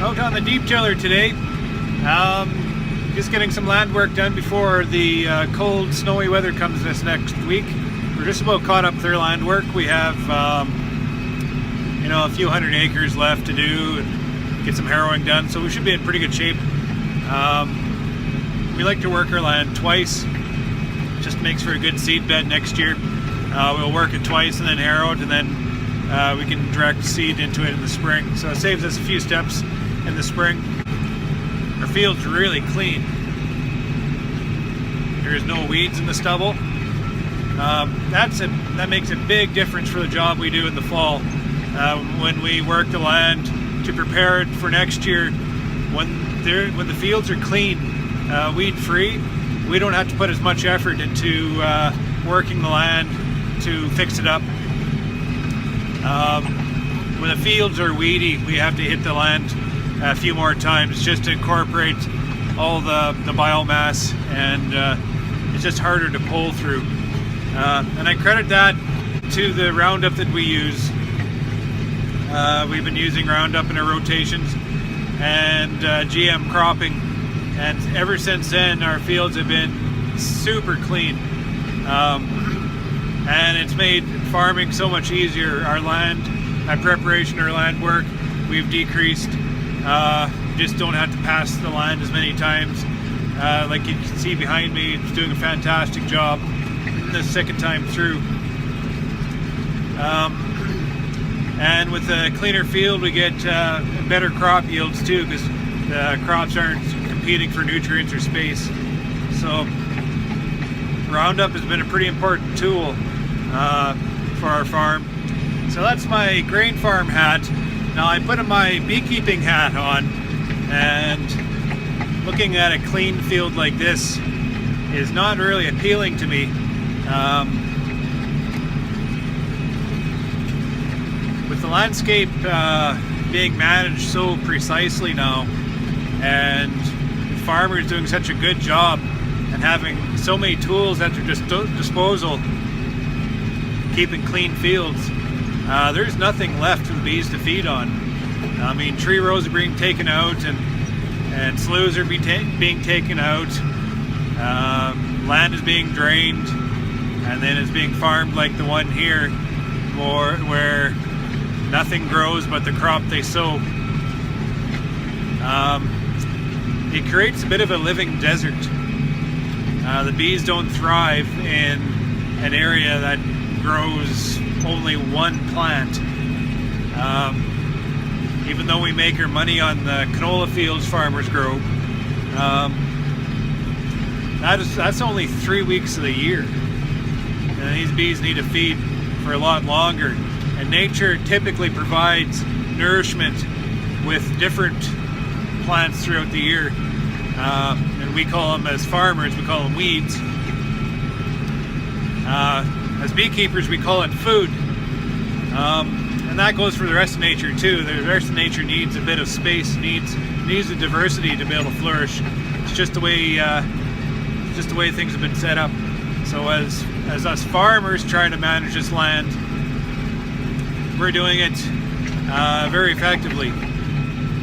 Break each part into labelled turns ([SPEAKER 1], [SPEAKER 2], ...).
[SPEAKER 1] Out on the deep tiller today. Just getting some land work done before the cold, snowy weather comes this next week. We're just about caught up with our land work. We have a few hundred acres left to do and get some harrowing done, so we should be in pretty good shape. We like to work our land twice. Just makes for a good seed bed next year. We'll work it twice and then harrow it, and then we can direct seed into it in the spring. So it saves us a few steps in the spring. Our field's really clean. There's no weeds in the stubble. That makes a big difference for the job we do in the fall. When we work the land to prepare it for next year, when the fields are clean, weed free, we don't have to put as much effort into working the land to fix it up. When the fields are weedy, we have to hit the land a few more times just to incorporate all the biomass, and it's just harder to pull through. And I credit that to the Roundup that we use. We've been using Roundup in our rotations and GM cropping, and ever since then our fields have been super clean, and it's made farming so much easier. Our preparation, our land work, we've decreased. Just don't have to pass the land as many times. Like you can see behind me, it's doing a fantastic job the second time through. And with a cleaner field, we get better crop yields too, because the crops aren't competing for nutrients or space. So Roundup has been a pretty important tool for our farm. So that's my grain farm hat. Now I put my beekeeping hat on, and looking at a clean field like this is not really appealing to me. With the landscape being managed so precisely now, and the farmers doing such a good job and having so many tools at their disposal, keeping clean fields, there's nothing left for the bees to feed on. I mean, tree rows are being taken out, and sloughs are being taken out. Land is being drained, and then it's being farmed like the one here, where nothing grows but the crop they sow. It creates a bit of a living desert. The bees don't thrive in an area that grows only one plant. Even though we make our money on the canola fields farmers grow, that's only 3 weeks of the year. And these bees need to feed for a lot longer. And nature typically provides nourishment with different plants throughout the year. And we call them, as farmers, we call them weeds. As beekeepers, we call it food. And that goes for the rest of nature too. The rest of nature needs a bit of space, needs the diversity to be able to flourish. It's just the way things have been set up. So as us farmers trying to manage this land, we're doing it very effectively.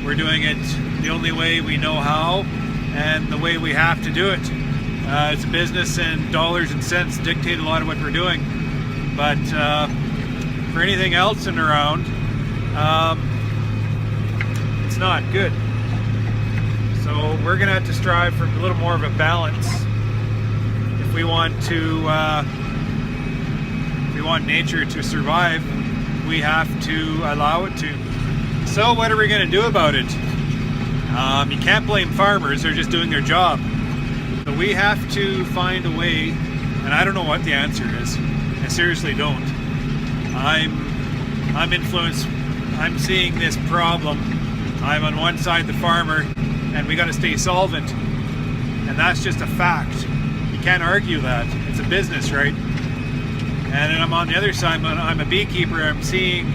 [SPEAKER 1] We're doing it the only way we know how, and the way we have to do it. It's a business, and dollars and cents dictate a lot of what we're doing. But for anything else in around, it's not good. So we're gonna have to strive for a little more of a balance if we want nature to survive. We have to allow it to. So what are we going to do about it? You can't blame farmers, they're just doing their job. But we have to find a way, and I don't know what the answer is. I seriously don't. I'm influenced. I'm seeing this problem. I'm on one side, the farmer, and we got to stay solvent. And that's just a fact. You can't argue that. It's a business, right? And then I'm on the other side. I'm a beekeeper. I'm seeing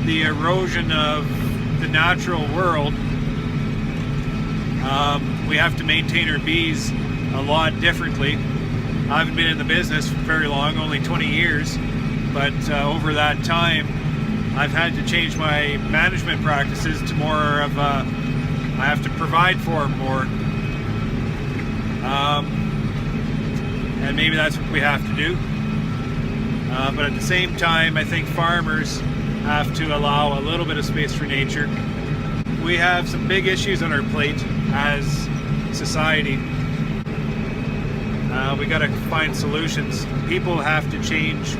[SPEAKER 1] the erosion of the natural world. We have to maintain our bees a lot differently. I haven't been in the business for very long, only 20 years, but over that time I've had to change my management practices to more of a I have to provide for them more. And maybe that's what we have to do. But at the same time, I think farmers have to allow a little bit of space for nature. We have some big issues on our plate as society. We got to find solutions. People have to change